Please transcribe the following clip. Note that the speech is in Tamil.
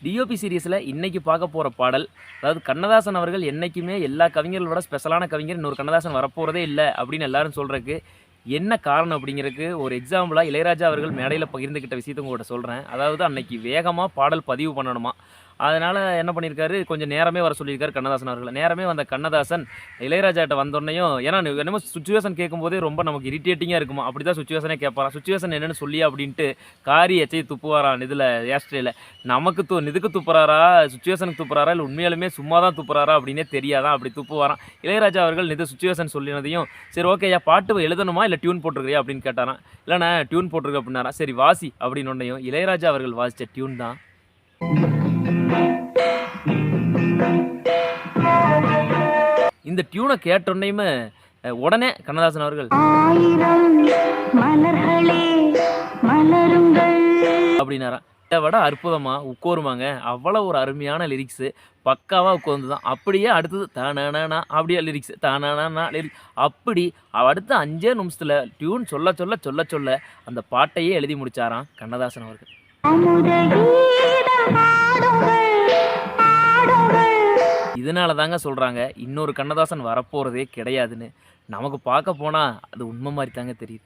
டிஓபி சீரிஸில் இன்றைக்கி பார்க்க போகிற பாடல், அதாவது கண்ணதாசன் அவர்கள் என்றைக்குமே எல்லா கவிஞர்களோட ஸ்பெஷலான கவிஞர் இன்னொரு கண்ணதாசன் வரப்போகிறதே இல்லை அப்படின்னு எல்லாரும் சொல்கிறதுக்கு என்ன காரணம் அப்படிங்கிறதுக்கு ஒரு எக்ஸாம்பிளாக இளையராஜா அவர்கள் மேடையில் பகிர்ந்துக்கிட்ட விஷயத்தை உங்கள்கிட்ட சொல்கிறேன். அதாவது அன்னைக்கு வேகமாக பாடல் பதிவு பண்ணணுமா, அதனால் என்ன பண்ணியிருக்காரு, கொஞ்சம் நேரமே வர சொல்லியிருக்காரு கண்ணதாசன் அவர்கள். நேரமே வந்த கண்ணதாசன் இளையராஜாட்ட வந்தோடனையும், ஏன்னா என்னமோ சுச்சுவேஷன் கேட்கும்போதே ரொம்ப நமக்கு இரிட்டேட்டிங்காக இருக்குமா, அப்படி தான் சுச்சுவேஷனே கேட்பாரான். சுச்சுவேஷன் என்னென்னு சொல்லி அப்படின்ட்டு காரி எச்சை துப்புவாரான் இதில் ஏஸ்ட்ரேல. நமக்கு இதுக்கு துப்புறாரா, சுச்சுவேஷனுக்கு துப்புறாரா, இல்லை உண்மையாலுமே சும்மா தான் துப்புறாரா அப்படின்னே தெரியாதான், அப்படி துப்புவாரான். இளையராஜா அவர்கள் இது சுச்சுவேஷன் சொல்லினதையும், சரி ஓகேயா பாட்டு எழுதணுமா இல்லை டியூன் போட்டிருக்கியா அப்படின்னு கேட்டாரான். இல்லைண்ணா டியூன் போட்டிருக்கு அப்படின்னாரா. சரி வாசி அப்படின்னு ஒன்றையும் இளையராஜா அவர்கள் வாசித்த டியூன் தான். இந்த டியூனை கேட்டோன்னையுமே உடனே கண்ணதாசன் அவர்கள் அப்படின்னாரா. இதை விட அற்புதமாக உட்கோருமாங்க, அவ்வளோ ஒரு அருமையான லிரிக்ஸு, பக்காவாக உட்காந்து தான். அப்படியே அடுத்தது தானானா அப்படியே லிரிக்ஸ், தானானா லிரிக்ஸ், அப்படி அடுத்த 5 நிமிஷத்தில் டியூன் சொல்ல சொல்ல சொல்ல சொல்ல அந்த பாட்டையே எழுதி முடித்தாராம் கண்ணதாசன் அவர்கள். இதனால தாங்க சொல்கிறாங்க இன்னொரு கண்ணதாசன் வரப்போகிறதே கிடையாதுன்னு. நமக்கு பார்க்க போனால் அது உண்மை மாதிரி தாங்க தெரியுது.